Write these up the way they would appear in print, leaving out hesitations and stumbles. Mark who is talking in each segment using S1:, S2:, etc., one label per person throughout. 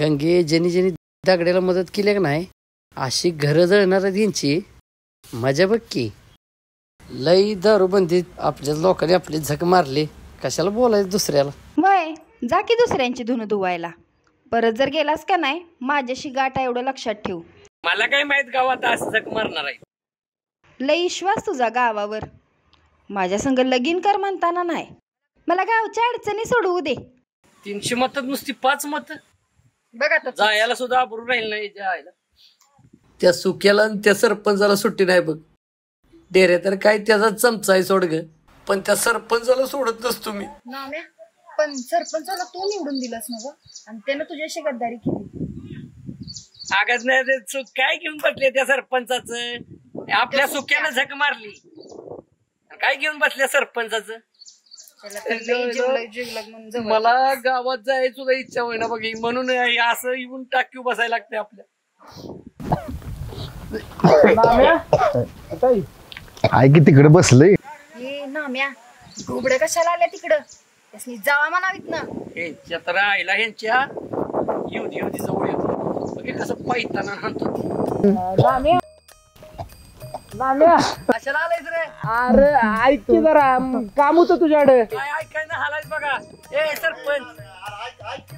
S1: गंगे ज्यांनी ज्यांनी दगड्याला मदत केली का नाही अशी घरं जळणार यांची मजा बघ की. लई दारूबंदीत आपल्या लोकांनी आपली झक मारली, कशाला बोलायचं दुसऱ्याला.
S2: वय जा की दुसऱ्यांची धुणं धुवायला. परत जर गेलास का नाही माझ्याशी गाठ एवढं लक्षात ठेव.
S1: मला काय माहित गावात असं झक मारणार आहे.
S2: लई विश्वास तुझा गावावर. माझ्या संग लगीन कर म्हणताना नाही, मला गावच्या अडचणी सोडवू दे.
S1: 300 मत नुसती 5 मत
S2: बघा
S1: जायला सुद्धा आबरू राहील नाही. जायला त्या सुक्याला आणि त्या सरपंचाला सुट्टी नाही बघ. डेरे तर काय त्याचा चमचा आहे सोड ग, पण त्या सरपंचाला सोडत नसतो मी.
S2: पण सरपंचाला तू निवडून दिलास ना ग, आणि त्यानं तुझ्याशी गद्दारी केली.
S1: आगाच नाही काय घेऊन बसले त्या सरपंचाचं. आपल्या सुक्यानं झक मारली, काय घेऊन बसल्या सरपंचाचं. मला गावात जायची सुद्धा इच्छा होईना बघ, म्हणून असं येऊन टाकीव बसायला लागते आपल्या.
S3: आहे की तिकडे बसलंय.
S2: हे नाम्या घुबडे कशाला आल्या तिकडं, त्यासनी जावा म्हणावीत ना.
S1: ह्यांच्या तर आईला ह्यांच्या येऊदी जवळ येतो बघे कसं पायताना हाणतो. कशाला आलायच रे.
S4: अरे ऐक की जरा काम होतं तुझ्याकडे.
S1: काय ऐकाय ना हालायच बघा. ए सरपंच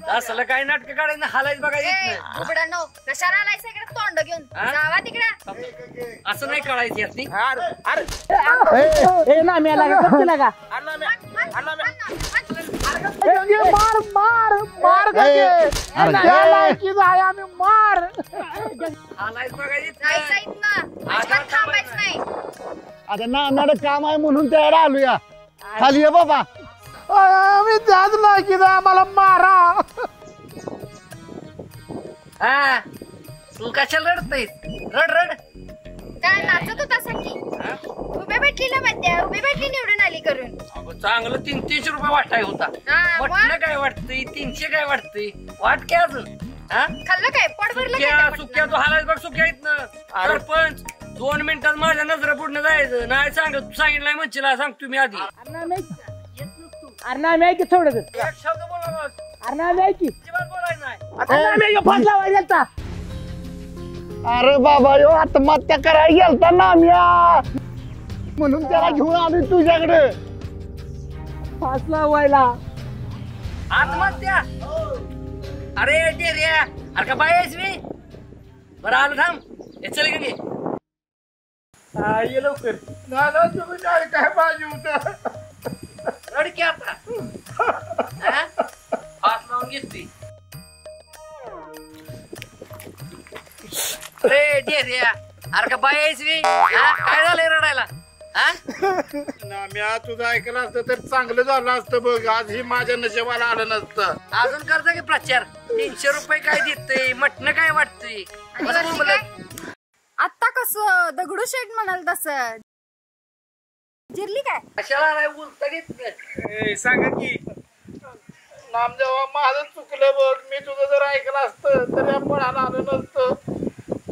S1: असलं काय नाटक काढायचं हालायच बघा.
S2: घुबडांनो कशाला आलाय सगळं तोंड घेऊन, जावा तिकडे.
S1: असं नाही कळायचं यातनी.
S4: ए ना मी लागा कप लागा. मार मार मार की जाय आम्ही मार.
S1: हालायच
S2: थांबायचं नाही.
S3: आता नानाला काम आहे म्हणून तयार आलोया. खाली ये बाबा.
S4: आम्ही त्याच नाही की आम्हाला मारा.
S1: हा तू कशाला रडतयस. रड रड.
S2: काय नाचत होता सखी. उभे भेटली ना म्हणत्या, उभे भेटली निवडून आली करून.
S1: चांगलं 300 रुपये वाटाय होता. वाटलं काय वाटतंय 300 काय वाटतंय. वाट काय अजून
S2: खाल्लं काय पोट भरलं.
S1: सुक्या तू हालायच बघ. सुक्या इथनं सरपंच 2 मिनिटात माझ्या नजरा पुढनं जायचं नाही. सांगितलंय म्हणशीला सांग तुम्ही आधी.
S4: अरे ना मी की थोडं
S1: एक शब्द बोला.
S4: अरे ना मी की
S1: बोलायचं नाही.
S3: अरे बाबा यो आत्महत्या करायला गेलता ना म्या, म्हणून त्याला घेऊन आलोय तुझ्याकडे.
S4: फास लावायला.
S1: आत्महत्या. अरे डेऱ्या अरे का बायस मी. बरं आलं थांब. हे चल गे
S4: ये लवकर.
S3: तुम्ही काय पाहिजे होतं.
S1: रडकी आता हात लावून घेतली. अरे डेऱ्या अरे का बायस मी. काय झालंय रडायला.
S3: नाम्या तुझं ऐकलं असतं तर चांगलं झालं असतं बघ. आज ही माझ्या नशिबाला आलं नसतं.
S1: अजून करता की प्रचार. 300 रुपये काय देतय मटण काय वाटतंय.
S2: आता कसं दगडूशेठ म्हणाल तसं जिरली काय.
S1: कशाला बोलता घेत
S3: सांगा की नामदेवा माझं चुकलं बघ. मी तुझं जर ऐकलं असतं तर या पळाला आलं नसतं.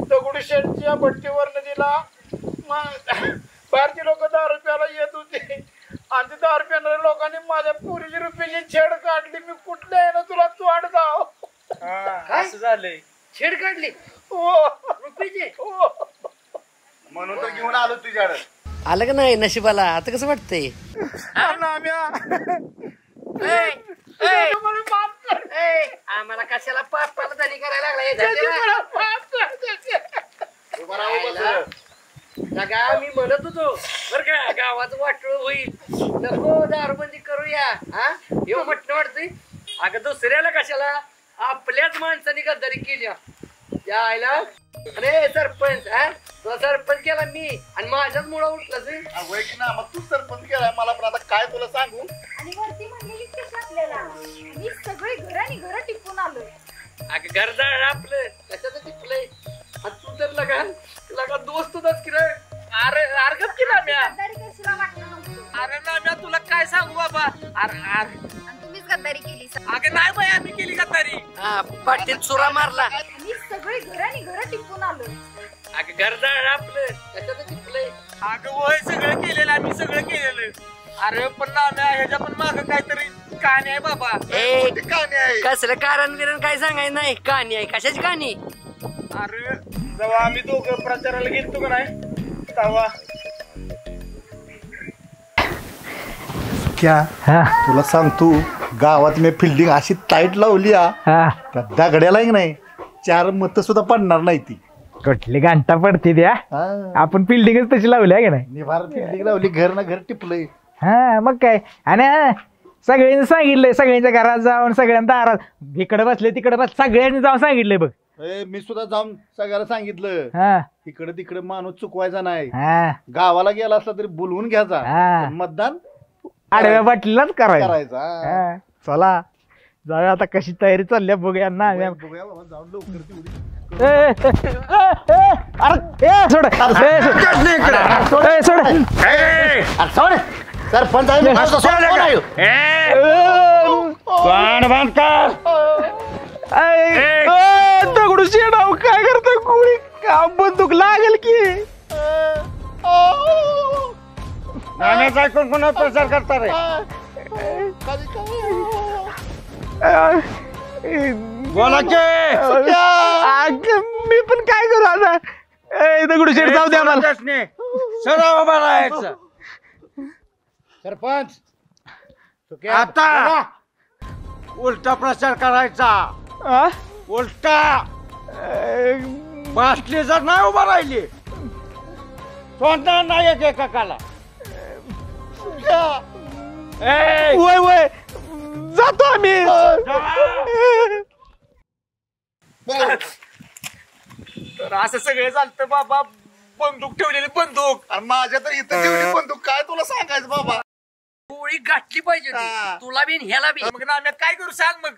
S3: दगडूशेठच्या भट्टीवर नदीला बाहेरची लोक 10 रुपयाला येत होती आणि ते 10 रुपयाने लोकांनी माझ्या पुरीची रुपयाची छेड काढली. मी कुठल्या आहे ना तुला तोंड जाव.
S1: असं झालंय. छेड काढली रुपयाची.
S3: म्हणून तर घेऊन आलो तुझ्याकडे.
S1: आलं का नाही नशिबाला. आता कसं वाटतंय. आम्हाला कशाला पापाला धनी करायला लागला. मी म्हणत होतो बर का गावाचं वाटोळ होईल नको दारूबंदी करूया. येऊ म्हटलं वाटतंय. अगं दुसऱ्याला कशाला आपल्याच माणसाने गद्दारी केली. यायला अरे सरपंच तुला सरपंच केला मी आणि माझ्याच मुळा उठला
S3: ना. मग तू सरपंच केलाय मला पण आता काय तुला सांगू.
S2: आणि वरती म्हणलेली आपल्याला मी सगळी घरानी घर टिपून आलोय.
S1: अगं घर जाळ आपलं कशाचं टिपलंय. तू तर लगा दोस्तच की रे. अरे अर्गत की ना म्या. अरे ना म्या तुला काय सांगू बाबा. अरे
S2: तुम्हीच गद्दारी केली.
S1: अगं नाही बाई आम्ही केली गद्दारी. पाटील चुरा मारला.
S2: मी सगळी घरानी घर टिपून आलोय.
S1: अगं घर जाळ आपलं कशाचं टिपलंय. अगं वय सगळं केलेलं आम्ही सगळं केलेलं. अरे पण ना म्या ह्याच्या पण माग काहीतरी
S3: कहाणी आहे बाबा.
S1: ए
S3: कहाणी आहे.
S1: कसलं कारण बिरण काय सांगायचं नाही. कहाणी आहे. कशाची कहाणी?
S3: अरे जेव्हा आम्ही दोघं प्रचाराला गेलतो का नाही तेव्हा
S4: क्या तुला सांगतो गावात मी फिल्डिंग अशी टाईट लावली त्या दगड्याला नाही 4 मत सुद्धा पडणार नाही ती.
S5: कुठली घंटा पडते द्या आपण फिल्डिंगच तशी लावली आहे का नाही.
S4: निभार फिल्डिंग लावली घर ना घर टिपलंय.
S5: हा मग काय. आणि सगळ्यांनी सांगितलंय सगळ्यांच्या घरात जाऊन सगळ्यांना दारात इकडे बसले तिकडे बस सगळ्यांनी जाऊन सांगितलंय बघ.
S4: मी सुद्धा जाऊन सगळ्याला सांगितलं
S5: हा
S4: इकडे तिकडे माणूस चुकवायचा नाही.
S5: हा
S4: गावाला गेला असला तरी बोलवून घ्यायचा.
S5: हा.
S4: मतदान
S5: आडव्या बाटलीलाच करायचं.
S4: करायचा.
S5: हा. चला जाऊया आता कशी तयारी चालल्या बघूया ना.
S4: बघूया बाबा जाऊन लवकर तेवढी.
S5: सोड
S4: सरपंच आहे
S5: दगडू शेडाव काय करतो गोळी का बंदूक लागेल की.
S3: पुन्हा प्रचार करता रे. बोला
S5: मी पण काय करू आता. दगडू शेड जाऊ द्या मला.
S4: सरपंच
S3: आता उलटा प्रचार करायचा. उलटा बाटली जर नाही उभा राहिली सोडणार नाही एकेकाला.
S5: वय वय जातो आम्ही.
S3: तर असं सगळे चालतं बाबा. बंदूक ठेवलेली बंदूक.
S4: आणि माझ्या तर इथं ठेवली बंदूक काय तुला सांगायचं बाबा.
S1: गोळी गाठली पाहिजे ती. तुला बी आणि ह्याला बी.
S3: मग आम्ही काय करू सांग मग.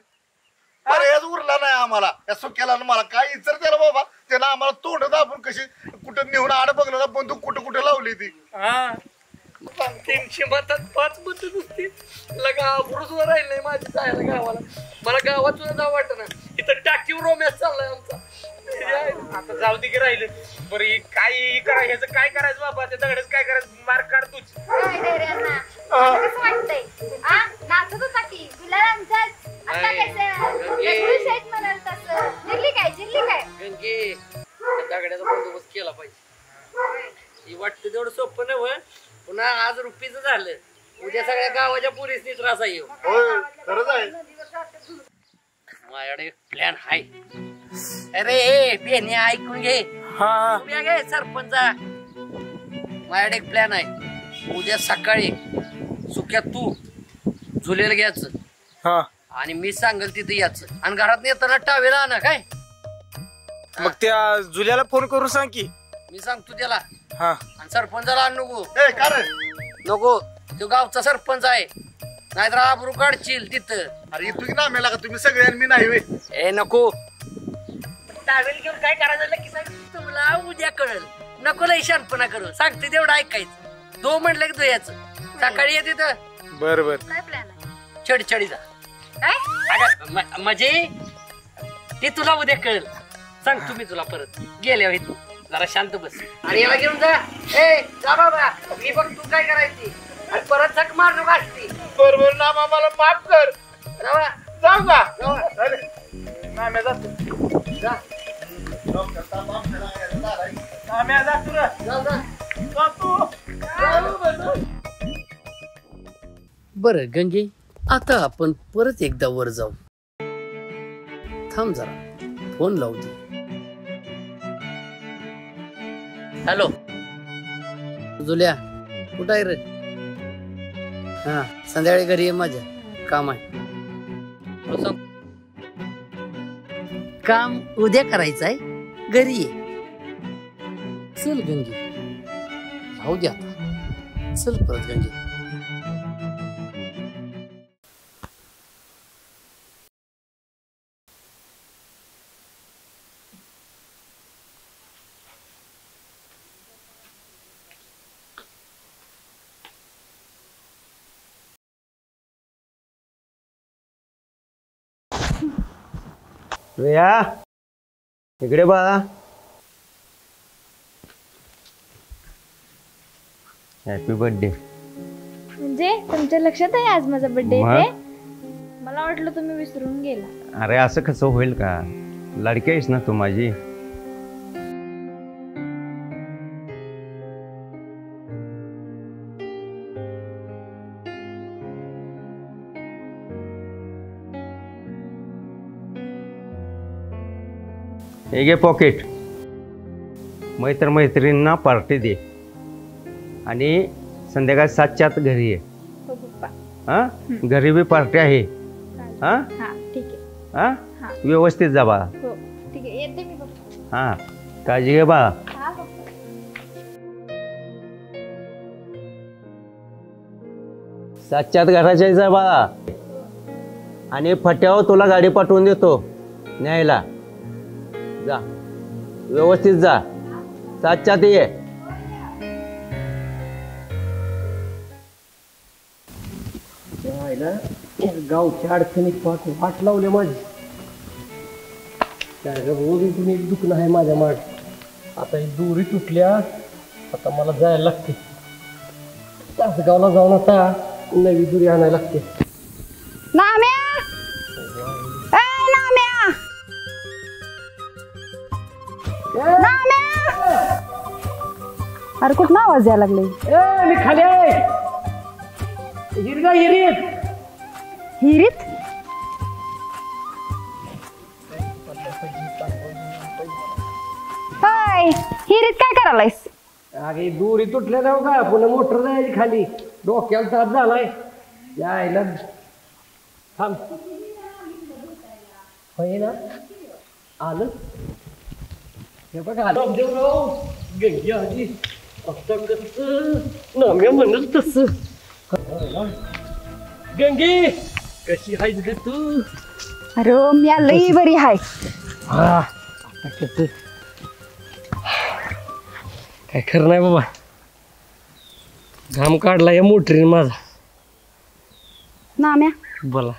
S4: पर्यायच उरला नाही आम्हाला या सुक्याला मला काय इतर त्याला बाबा. त्याला आम्हाला तोंड दाबून कशी कुठं नेऊन आड बघलं बंदूक कुठं कुठं लावली ती.
S1: 300 मतात 5 मत नुसती. लगा बुरुजवर राहिल नाही माझी जायला गावाला. मला गावात सुद्धा जावं वाटत ना. इथं टाकीवर रोमॅच चाललाय आमचा.
S3: आता जाऊ दे की राहिलं बरं. काय करा ह्याचं काय करायचं बाबा. त्या दगडच काय करायचं. मार काढ तूच.
S2: कसं वाटतंय नाचत होता की तुला जिरली काय
S1: गंगे दगड्याचा बंदोबस्त केला पाहिजे. वाटतं तेवढं सोपं नव्हतं. पुन्हा आज रुपीचं झालं उद्या सगळ्या गावाच्या पोरीसनी त्रास आहे.
S4: खरंच आहे.
S1: माझ्याकडे प्लॅन आहे. अरे बेने ऐकून घे. उद्या घे सरपंचा. माझ्याकडे एक प्लॅन आहे. उद्या सकाळी सुक्यात तू झुलेल घ्यायचं आणि मी सांगेल तिथे यायचं. आणि घरात येताना टावेला आणा काय.
S3: मग त्या जुल्याला फोन करून सांग की.
S1: मी सांगतो त्याला. आणि सरपंचाला आण नको.
S4: कारण
S1: नको तो गावचा सरपंच आहे. नाहीतर आबरू काढशील तिथं.
S4: अरे तू ना मेला का तुम्ही सगळ्यांनी मी नाही.
S1: ए नको. टावेल घेऊन काय करायचं की सांग. तुला उद्या कळल. नको लय शानपणा करू. सांगते तेवढं ऐकायचं. 2 म्हणलं की 2 याचं. सकाळी येते तर
S3: बर बर.
S2: काय प्लॅन आहे
S1: छडछडीचा.
S2: काय
S1: म्हणजे ते तुला उद्या कळल. सांग तुम्ही तुला परत गेल्या तू जरा शांत बस. आणि याला घेऊन जा. ए जा बाबा. मी बघ तू काय करायची. आणि परत झक मारणू असती.
S3: बरोबर ना मला माफ कर.
S1: जावा
S3: जाऊ का.
S1: जावा
S3: जातो.
S1: जा. बर गंगे आता आपण परत एकदा वर जाऊ. थांब जरा फोन लावू दे. हॅलो जुल्या कुठं आहे रे. हा संध्याकाळी घरी ये. माझ्या काम आहे. काम उद्या करायचं आहे. घरी ये. चल गंगे. राहू दे आता. चल परत गंगे.
S5: या इकडे बाळा. Happy birthday.
S6: म्हणजे तुमच्या लक्षात आहे आज माझा बर्थडे आहे.
S2: मला वाटलं तुम्ही विसरून गेला.
S6: अरे असं कसं होईल का? लाडकी आहेस ना तू माझी. हे घे पॉकेट. मैत्रिणींना पार्टी दे आणि संध्याकाळी 7च्या आत घरी ये.
S2: हो पप्पा.
S6: हा घरी बी पार्टी आहे. हा
S2: हा ठीक आहे.
S6: हा
S2: हा.
S6: व्यवस्थित जा बा.
S2: हो ठीक आहे येते मी पप्पा.
S6: हा काळजी घे बा.
S2: हा पप्पा.
S6: सातच्यात घराच्या जा बा. आणि फट्यावर तुला गाडी पाठवून देतो न्यायला. जा व्यवस्थित जा. 7च्यात ये.
S1: गावच्या अडचणीत वाट लावले माझी. रोज इथून एक दुखणं आहे माझ्या माग. आता ही दोरी तुटल्या. आता मला जायला लागते तासगावला जाऊन आता नवी दोरी आणायला लागते.
S2: नाम्या ए नाम्या नाम्या. अरे कुठं आवाज यायला लागले?
S1: ए मी खाली आहे. हिरगा हिरीत.
S2: हिरीत? हाय हिरीत काय करायलायस?
S1: अगे दोरी तुटल्या जाऊ का पुन्हा मोटर जायची खाली. डोक्याला ताप झालाय. यायला थांब. होय ना आलं. हे बघा आलं. गंगी आजी आता कसं नाम्या म्हणत तस. गंगी कशी आहेस ग तू?
S2: अरे मी लई बरी हाय.
S1: हा आता कसं काय खरं नाही बाबा. घाम काढला या मोटरीने माझा.
S2: नाम्या
S1: बोला.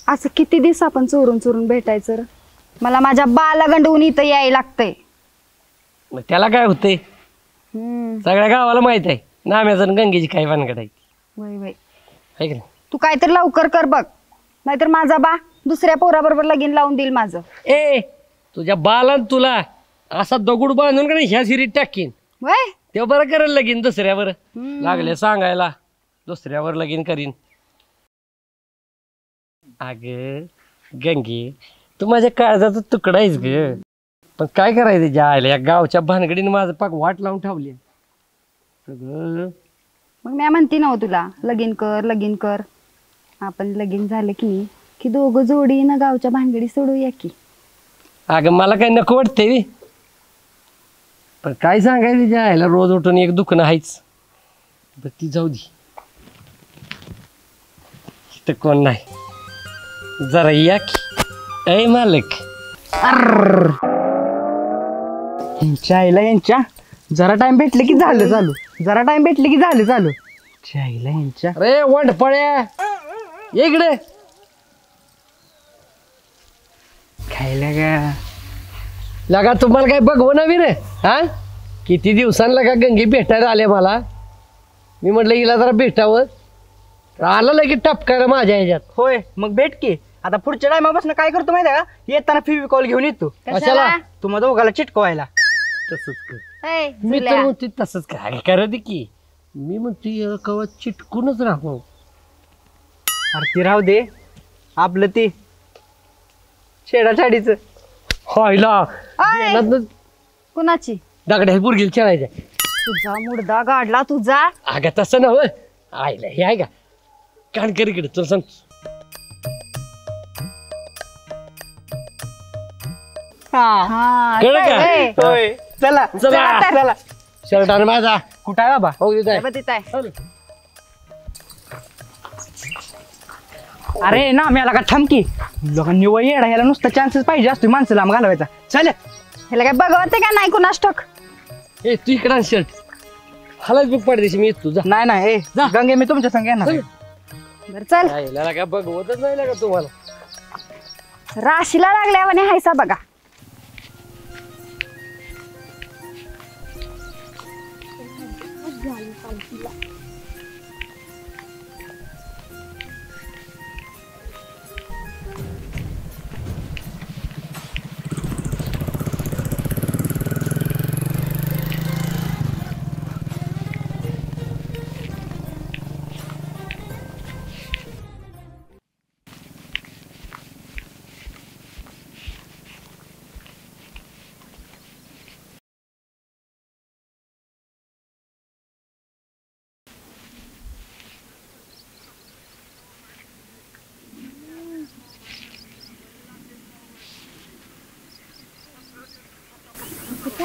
S2: असं किती दिवस आपण चोरून चोरून भेटायचं रे? मला माझ्या बाला गंडवून इथं यायला लागतंय.
S1: मग त्याला काय होतंय? सगळ्या गावाला माहित आहे नाम्याचं आणि गंगेची काय भानगड आहे.
S2: वय वय
S1: आहे की नाही?
S2: तू काहीतरी लवकर कर बघ, नाहीतर माझा बा दुसऱ्या पोराबरोबर लगीन लावून देईल माझं.
S1: ए तुझ्या बालान तुला असा दगड बांधून का नाही ह्या सिरीत टाकीन.
S2: वय
S1: तेव्हा बरं करेल लगीन दुसऱ्यावर. लागले सांगायला दुसऱ्यावर लगीन करीन. अग गंगे तू माझ्या काळजाचा तुकडा आहेस ग. पण काय करायचं ज्या आल्या या गावच्या भानगडीने माझं पाक वाट लावून ठेवली सगळं.
S2: मग मी म्हणते ना तुला लगीन कर लगीन कर. आपण लगीन झालं की दोघं जोडीनं गावच्या भानगडी सोडूया की.
S1: अगं मला काय नको वाटतंय. पण काय सांगायचं ज्या आयला रोज उठून एक दुखणं आहेच. बरं ती जाऊ दे. इथं कोण नाही जरा या की. ऐ मालक.
S5: यांच्या आईला यांच्या जरा टाइम भेटले की झालं चालू. जरा टाइम भेटले की झालं चालू. आईला यांच्या
S1: अरे वंडपळ्या इकडे
S5: खायला का
S1: लगा तुम्हाला काय बघव नवी रे. हा किती दिवसांना का गंगी भेटायला आले मला. मी म्हटलं हिला जरा भेटावं. आलं लगेच टपकायला माझ्या ह्याच्यात.
S5: होय मग भेट की. आता पुढच्या टायमापासून काय करतो माहिती आहे का? येताना फेविकॉल घेऊन येतो.
S1: कशाला?
S5: तुम्हाला दोघाला चिटकवायला.
S1: तसंच कर.
S2: ए,
S1: मी तर
S2: जुल्या.
S1: म्हणते तसंच काय करा दे की. मी म्हणते कवा चिटकूनच राहू.
S5: अरे ती राहू दे. आपलं ते छेडाछाडीचं
S1: व्हायला
S2: ओय, कुणाची?
S1: दगड्या बुरगील खेळायच्या.
S2: तुझा मुडदा गाडला तुझा.
S1: अगं तसं नव आयला हे आहे का कान कर इकडे तुला सांग.
S2: हा
S1: कळलं का?
S2: ए,
S5: होय. चला
S1: चला
S5: चला.
S1: शर्ट आणि माझा
S5: कुठं आहे बाबा?
S1: हो तिथं आहे.
S2: बघ तिथं आहे.
S5: अरे ना आम्ही आला का थमकी लोकांनी निवड येडा ह्याला नुसता चान्सेस पाहिजे असतो माणसं लांब घालवायचा. चल
S2: ह्याला काय बघवते का नाही कुणास ठाऊक.
S1: ए तू इकडे आण शर्ट. हलाच बी पडदेशी मी येतो जा.
S5: नाही नाही ए गंगे मी तुमच्या संग येणार.
S2: बरं चल.
S1: यायला काय बघवतच नाही का तुम्हाला.
S2: राशीला लागल्या म्हणे हायसा बघा.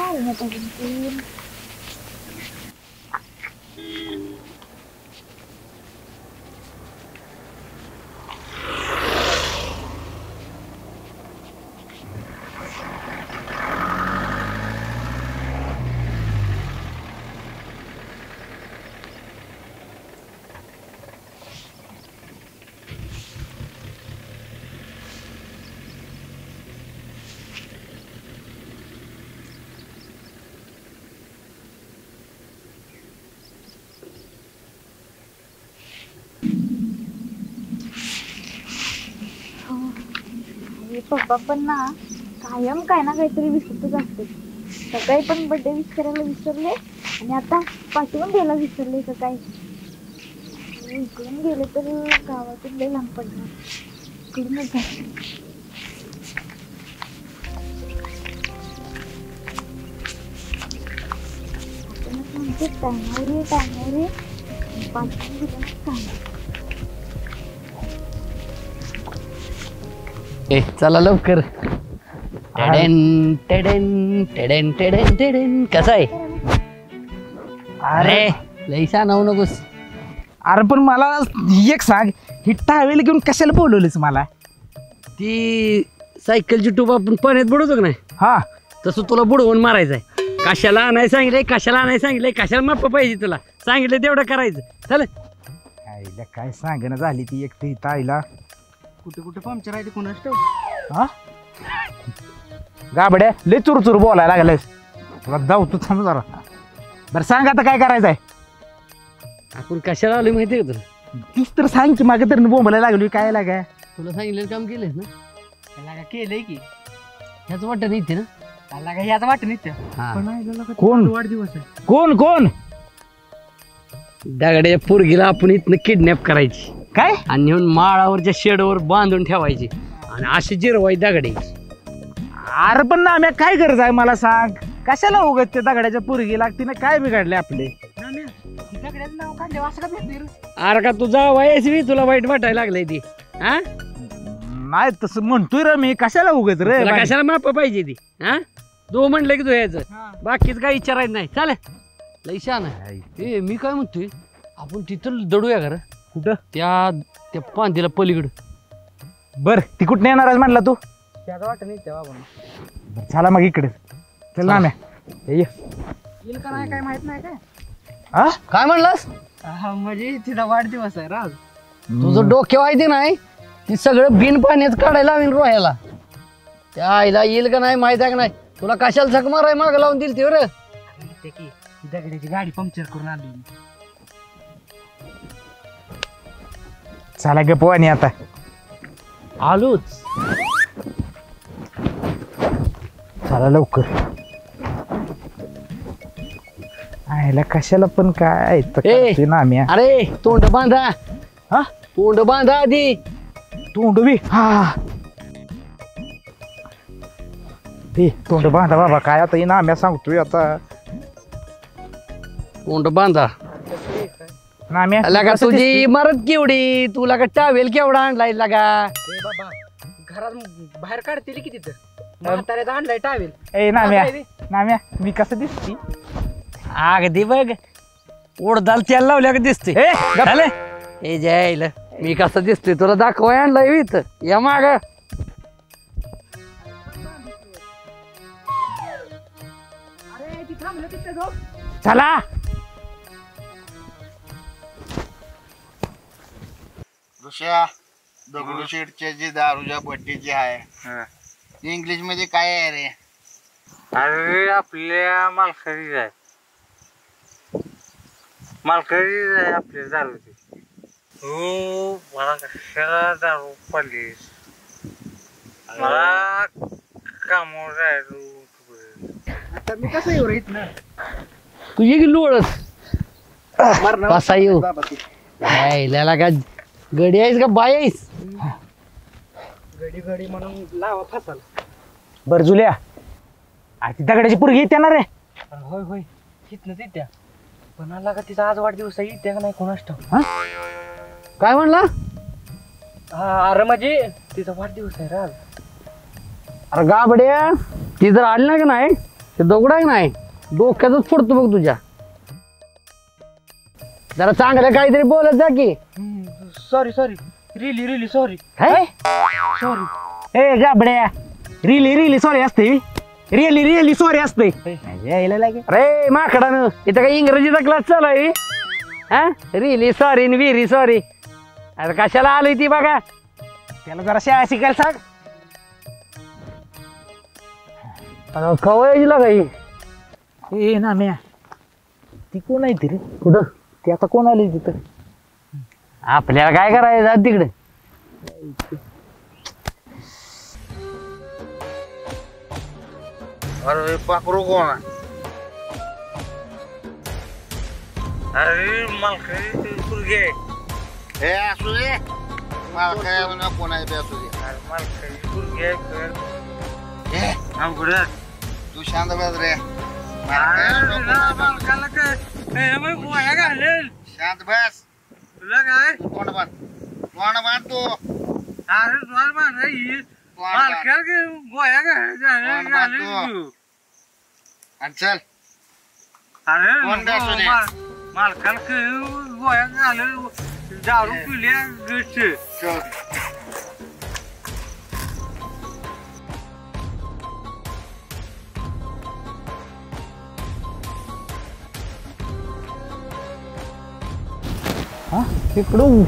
S7: आलं नाही अजून. पप्पा पण ना कायम काय ना काहीतरी विसरतच असते. सकाळी पण बर्थडे विश करायला विसरले आणि आता पाठवून द्यायला विसरले. सकाळी इकडून गेले तर गावातून लई लांब पडणार. इकडूनच जाते. आपणच म्हणते टायमावर ये पाठवून दिलं काय.
S1: ए चला लवकर. टेडेन टेडेन टेडेन टेडेन टेडेन. कसं आहे? अरे लई सांगू नकोस.
S5: अरे पण मला एक सांग, ही टावेल घेऊन कशाला बोलवलीस मला?
S1: ती सायकलची टूब आपण पाण्यात बुडवतो का नाही,
S5: हा
S1: तसं तुला बुडवून मारायचंय. कशाला आणाय सांगितलंय, कशाला आणाय सांगितलंय, कशाला माप पाहिजे तुला सांगितलं तेवढं करायचं. चल.
S5: आईला काय सांगणं झाली ती एक ती ताईला.
S1: कुठे कुठे पंक्चर आहे ते कुणाच ठेव.
S5: हा गाबड्या लय चुरचुर बोलायला लागलायस. तुला जाऊ तू थांब जरा. बरं सांग आता काय करायचंय?
S1: आपण कशाला आलोय माहितीये का तुला?
S5: तीच तर सांग की, मागे तर बोंबायला लागली काय लागा.
S1: तुला सांगितलेलं काम केलंय ना?
S8: त्याला केलंय की
S1: ह्याच वाटत नाही ना?
S8: त्याला काही याच वाटत नाही.
S1: हा.
S5: कोण
S8: वाढदिवस आहे.
S5: कोण कोण?
S1: दगड्या पोरगीला आपण इथनं किडनॅप करायची
S5: काय
S1: आणि नेऊन माळावरच्या शेडवर बांधून ठेवायची आणि अशी जिरवाई दगडे.
S5: अरे पण ना काय गरज आहे मला सांग? कशाला उगत ते दगडाच्या पोरगी लागते ना? काय बिघडले आपले?
S8: दगड्याचं नाव काढले असं का भेटते?
S1: अरे का तू जावायस बी तुला वाईट वाटायला लागलंय ती? हा
S5: नाही तसं म्हणतोय रे मी. कशाला उगत रे?
S1: तुला कशाला माप पाहिजे ती? हा दो म्हणलं की तू यायचं, बाकीच काही विचारायचं नाही. चालेल लई छान आहे. ए मी काय म्हणतोय, आपण तिथं दडूया का रे?
S5: कुठं?
S1: त्या पांदीला पलीकडं.
S5: बर ती कुठं येणार आज म्हणला तू?
S8: त्याचं वाटत नाही तेव्हा.
S5: चला मग इकडे चल ना.
S8: येईल का नाही काय माहित नाही काय.
S5: हा
S1: काय म्हणलास?
S8: म्हणजे तिचा वाढदिवस आहे राज.
S1: तुझं डोक्या वायदे नाही, ती सगळं बिन पाण्यात काढायला हवी रोह्याला. त्या आईला येईल का नाही माहित आहे का नाही? तुला कशाला झक माराय माग लावून दिली ती बरं?
S8: की दगड्याची गाडी पंक्चर करून आली.
S5: चला ग पोवानी आता.
S1: आलोच.
S5: चला लवकर. आईला कशाला पण काय ना आम्ही.
S1: अरे तोंड बांधा.
S5: हा
S1: तोंड बांधा आधी.
S5: तोंड बी. हा ते तोंड बांधा बाबा. काय आता ना आम्ही सांगतोय आता.
S1: तोंड बांधा. लगा तुझी इमारत केवढी, तुला का टावेल केवढा आणलाय लगा?
S8: बाबा घरात बाहेर काढतील की तिथं. म्हाताऱ्याचा आणलाय टावेल.
S5: ए नाम्या मी कसं दिसती?
S1: अगदी बघ उडदाल तेल लावल्या का दिसते. ए जायला मी कसं दिसतोय तुला दाखवाय आणलाय इथं. या माग
S5: चला.
S3: ऋषा दगडूशेठच्या जी दारूच्या भट्टीची आहे इंग्लिश मध्ये काय आहे रे?
S8: अरे आपल्या मालकरी आहे. मालकरी आहे आपल्या दारूची. हो मला कशाला दारू पडलीस? मला कामावर जायचं. आता मी कसं येऊ रे इथनं?
S1: तू ये की लोळस कसा येऊ? का गडी आहेस का बाय आहेस?
S8: घडी घडी म्हणून लावा फसाला.
S5: बर जुल्या ती दगडाची पोरगी येते ना रे?
S8: होय होय इथनच येत्या. पण आला का तिचा आज वाढदिवस आहे येत्या का नाही कोणास ठाऊक.
S1: काय म्हणला?
S8: हा अरे म्हणजे तिचा वाढदिवस आहे राज.
S1: अरे गाबड्या ती जर आली ना का नाही
S9: ते दगड आहे नाही डोक्यातच फोडतो बघ तुझ्या. जरा चांगलं काहीतरी बोलत जा की.
S8: सॉरी सॉरी रिली रिली सॉरी.
S5: सॉरी ए गाबड्या रिली सॉरी असते रिअली सॉरी असते.
S9: अरे माकडानं इथं काही इंग्रजीचा क्लास चालू आहे हा. रिली सॉरी विरी सॉरी अरे कशाला आलोय ती बघा.
S5: त्याला जरा शाळा शिकायला सांग.
S9: कवायला काही
S5: ए ना म्या ती कोण आहे ती रे.
S9: कुठं
S5: ती आता कोण आली तिथं.
S9: आपल्याला काय करायचं तिकडे.
S4: अरे पाखरू कोण आहे?
S3: अरे मालकरी पुरगे
S4: हे असू दे मला काय कोण आहे ते असू दे.
S3: मालकरी पुरगे
S4: ए,
S3: पुढे
S4: तू शांत बस रे.
S3: मालकाला काय गोळ्या घालेल.
S4: शांत बस.
S3: तुला काय
S4: कोण बांध तू.
S3: अरे तुला मालकाला गोळ्या घालेल तू.
S4: आणि चल
S3: अरे
S4: कोण बसू दे?
S3: मालकाला गोळ्या घालेल दारू पिल्या गच.
S4: चल.
S9: इकडून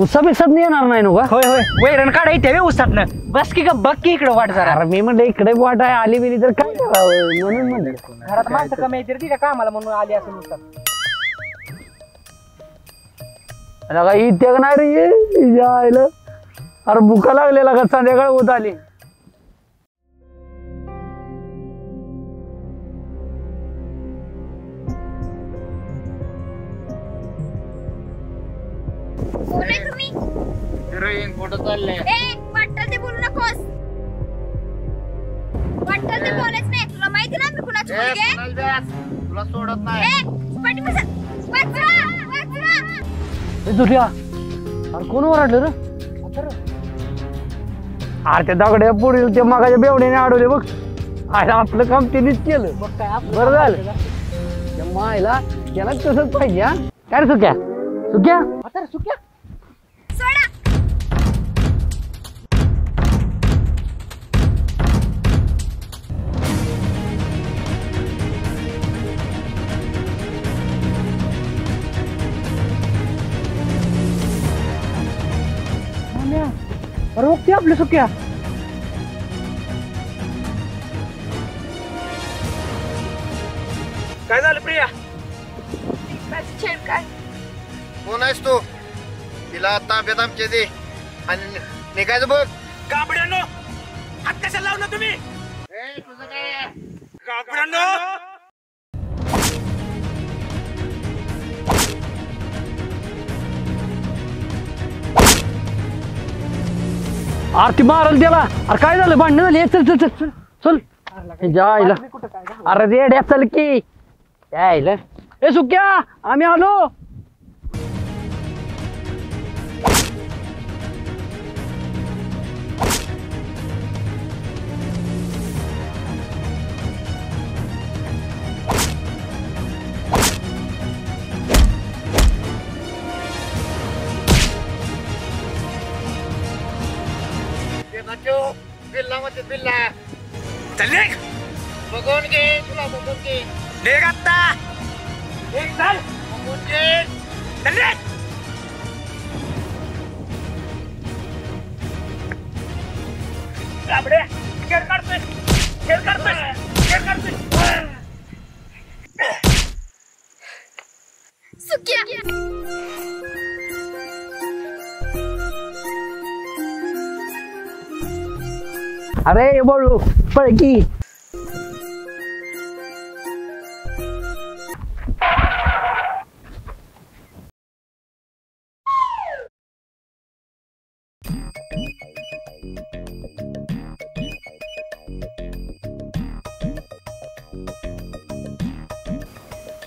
S9: उसा बिसात नाही येणार नाही नका.
S5: होय होय वैरण काढायचे वे उसात बस की बघ की इकडे वाट जरा.
S9: अरे मी म्हणलं इकडे वाट आहे आली बिली तर काय करावं म्हणून म्हणलं.
S5: घरात माणसं कमी येते तिच्या कामाला म्हणून आली असेल उसात.
S9: काही इत्याग नाही रे जायला. अरे भुका लागलेला का संध्याकाळ होत आली.
S7: कोण आहे तुम्ही?
S4: हिरोईन कुठं चालले?
S7: वाटतं ते बोलू नकोस. वाटतं ते बोलायच नाही. तुला माहिती ना मी कुणाची मुलगी आहे?
S4: तुला सोडत नाही.
S7: पाठीमागे वाचरा वाचरा.
S9: तुझ्या अरे कोण ओरडलं रे. अरे त्या दगड्या पुढील ते मगाच्या बेवड्याने अडवले बघ. अरे आपलं काम तिनेच केलं. बरं झालं त्या मायला त्याला तसंच पाहिजे. हा काय रे सुक्या सुक्या
S5: सुक्या
S7: सोडा.
S5: अरे बघ ते आपल्या सुक्या.
S3: काय झालं प्रिया?
S7: छेड काय
S4: कोण आहेस तू? तिला ताब्यात आमच्या दे आणि निघायचं बघ.
S3: काबड्यानो हात कशाला लावला तुम्ही?
S4: तुझं काय?
S3: काबड्यानो
S9: आरती मारल त्याला. अरे काय झालं भांडण झाली. चल चल चल चल जायला. अरे रेड्या चल की यायला. ए सुक्या आम्ही आलो.
S4: बिल्ला मध्ये बिल्ला
S3: चल निघ.
S4: बघून घे. तुला बघून घे.
S3: निघ आता. निघ चल.
S4: बघून घे.
S3: चल निघ. काबड्या खेळ काढतोय खेळ काढतोय खेळ काढतोय.
S7: सुक्या
S9: अरे बोलू पळ की.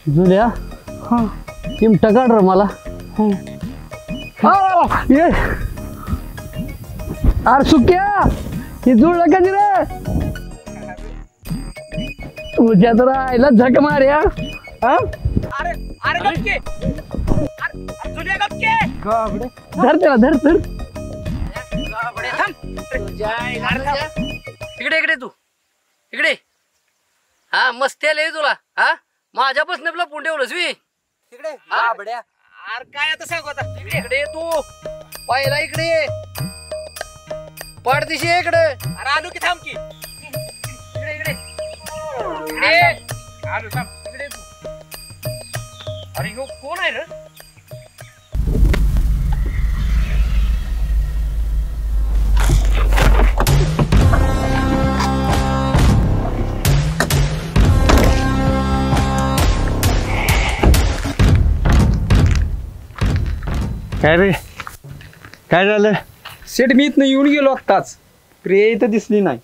S9: जुल्या हा चिमटा काढ रे मला. ये अरे सुक्या ही जुळलं कधी रे. तुझ्या तर आईला झक मार्या हा
S8: अरे अरे गपके अरे तुझ्या गपके
S9: धर त्याला धर धर
S8: गाबडे थांब तुझ्या
S1: इकडे इकडे तू इकडे. हा मस्ती आली तुला. हा माझ्यापासून आपला पुंड ठेवलंस मी
S8: तिकडे गाबड्या. अरे काय आता सांगू आता
S1: इकडे ये तू. पहिला इकडे ये. पडदिशी ये इकडे.
S8: अरे आलू की थांब की
S1: इकडे इकडे इकडे
S8: आलू थांब
S1: इकडे तू. अरे ह्यो कोण आहे रे?
S6: काय रे काय झालं?
S5: सेट मी इथनं येऊन गेलो आत्ताच. प्रिया इथं दिसली नाही.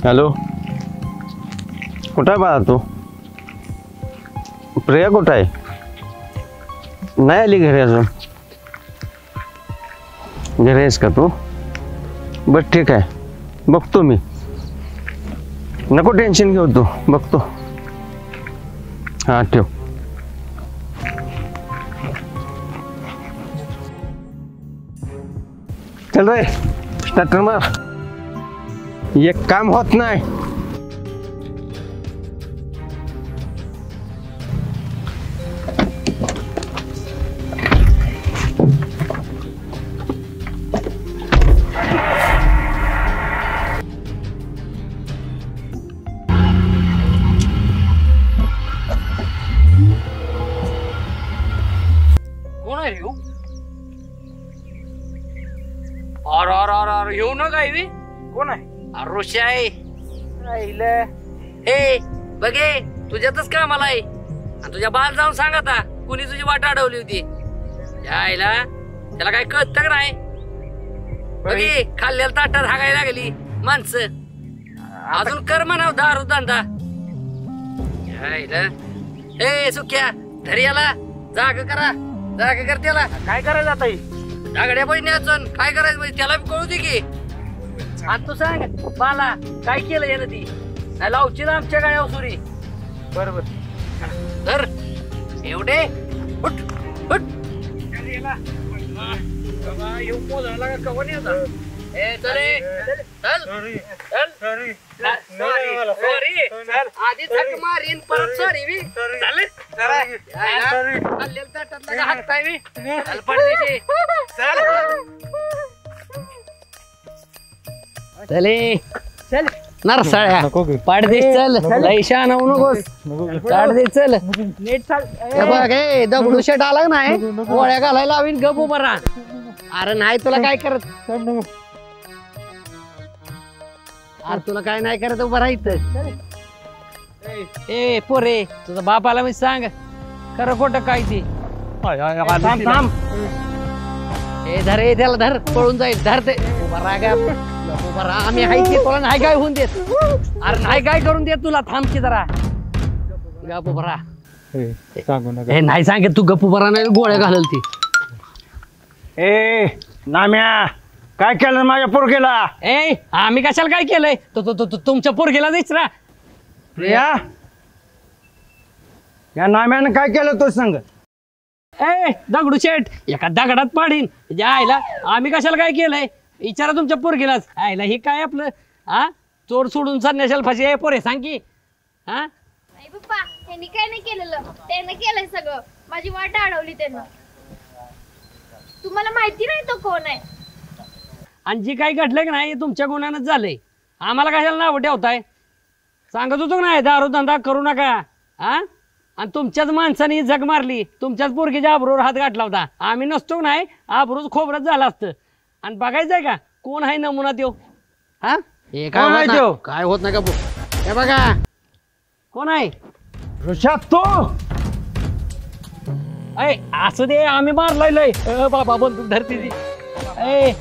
S6: हॅलो कुठं आहे बाळा तू? प्रिया कुठं आहे? नाही आली घरी अजून. घरी आहेस का तू? बरं ठीक आहे बघतो मी. नको टेन्शन घेऊ तू बघतो. हां ठेव. चल रे स्टार्टर मार. एक काम होत नाही.
S1: कोण आहे ह्यो? अरे अरे अरे अरे येऊ ना काय बी?
S5: कोण आहे?
S1: अरे ऋषी आहे. हे बघे तुझ्यातच कामाला आहे. आणि तुझ्या बाल जाऊन सांग आता कुणी तुझी वाट अडवली होती. यायला त्याला काय कळत का नाही? बघे खाल्लेल्या ताटात हागायला लागली माणसं. अजून कर म्हणाव दारू धंदा. यायला ए सुक्या धरी याला जाग करा. जाग कर त्याला.
S5: काय करायचं आता?
S1: दागड्या बहिणी अजून काय करायचं म्हणजे त्याला बी कळू दे की. आणि तू सांग मला काय केलं यानं ती नाही लावची ना आमच्या गाड्यावर सुरी.
S5: बरोबर
S1: तर एवढे उठ उठ. आधी थक मारीन परत सॉरी बी हाकताय बी चले चल नरसाळ्या पाडदेश चल लय शहाणा होऊ नकोस. पाडदेश चल नीट चाल. बघ हे दगडूशेठ आला नाही गोळ्या घालायला लावीन गप उभा राहा. अरे नाही तुला काय करत. अरे तुला काय नाही करत उभा राहायचं. ए पोरे तुझा बाप आला मी सांग खरं खोटं काय ते. थांब थांब. ए धर ए त्याला धर पळून जाईल. धर ते उभा राहा उभा राहा. आम्ही हाय की तुला नाही काय होऊन देत. अरे नाही काय करून देत तुला. थांब की जरा गप उभा राहा.
S5: सांगू नका.
S1: हे नाही सांगत तू गप उभा राहा नाही गोळ्या घालल ती.
S5: ए नाम्या काय केलं माझ्या पोरगेला?
S1: ए आम्ही कशाला काय केलंय? तुमच्या पोरगीला विचारा.
S5: प्रिया या नाम्यानं काय केलं तो सांग.
S1: ए दगडूशेठ एका दगडात पाडीन. आईला आम्ही कशाला काय केलंय विचारा तुमच्या पोरगीलाच. आईला हे काय आपलं हा चोर सोडून संन्याशाला फाशी. ए पोरे सांग की. हा
S7: नाही पप्पा त्यांनी काय नाही केलेलं. त्यानं केलंय सगळं. माझी वाट अडवली त्यानं. तुम्हाला माहिती नाही तो कोण आहे.
S1: आणि जी काही घडलं की नाही तुमच्या गुन्ह्यानंच झालंय. आम्हाला कशाला नाव ठेवताय? सांगत होतो नाही दारू धंदा करू नका. हा आणि तुमच्याच माणसाने जग मारली. तुमच्याच पोरगीच्या आबरूवर हात गाठला होता. आम्ही नसतो नाही आबरूच खोबरच झालं असतं. आणि बघायचंय का कोण आहे नमुना देव. हा हे काय होत नाही का? हे बघा कोण आहे
S5: ऋषात तो.
S1: ऐ असू दे आम्ही मारलाय बाबा बंदूक धरती ती. ए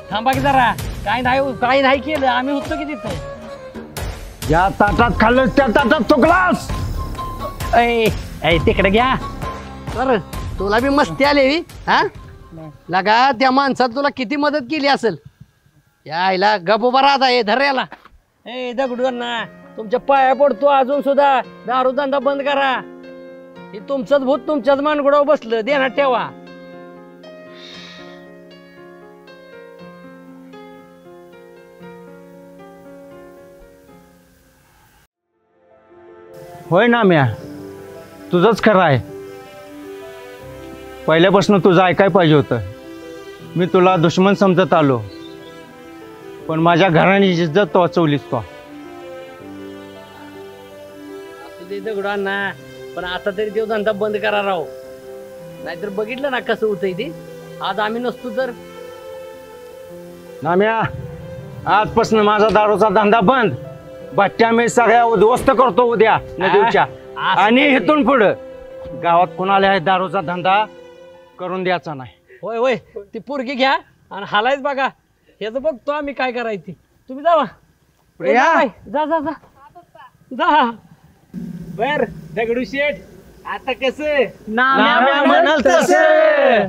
S1: थांबा की जरा. काय नाही केलं आम्ही होतो की तिथं.
S9: ज्या ताटात खाल्लं त्या ताटात चुकलास.
S10: ऐ तिकडे घ्या सर. तुला बी मस्ती आली हा लगा. त्या माणसात तुला किती मदत केली असेल. यायला गप उभा राहता हे धर्याला. ए दगडूंना तुमच्या पाया पडतो अजून सुद्धा दारू धंदा बंद करा. हे तुमचंच भूत तुमच्याच मानगुडावर बसलं. ध्यानात ठेवा.
S9: होय ना म्या तुझंच खरं आहे. पहिल्यापासून तुझं ऐकाय पाहिजे होतं. मी तुला दुश्मन समजत आलो पण माझ्या घराणी इज्जत वाचवलीस तो.
S10: दगडांना पण आता तरी तो धंदा बंद करा राव. नाहीतर बघितलं ना कसं होतंय ते. आज आम्ही नसतो तर.
S9: नाम्या आजपासून माझा दारूचा धंदा बंद. बट्ट्या मी सगळ्या उद्ध्वस्त करतो उद्या नदीच्या. आणि इथून पुढं गावात कोणाला आहे दारूचा धंदा करून द्यायचा नाही.
S10: होय होय ती पोरगी घ्या आणि हालायच बघा. हेच बघतो आम्ही काय करायची. तुम्ही जावा. जा जा जा जा.
S8: बर दगडू शेठ आता कसं
S9: नाम्या म्हणाल तसं.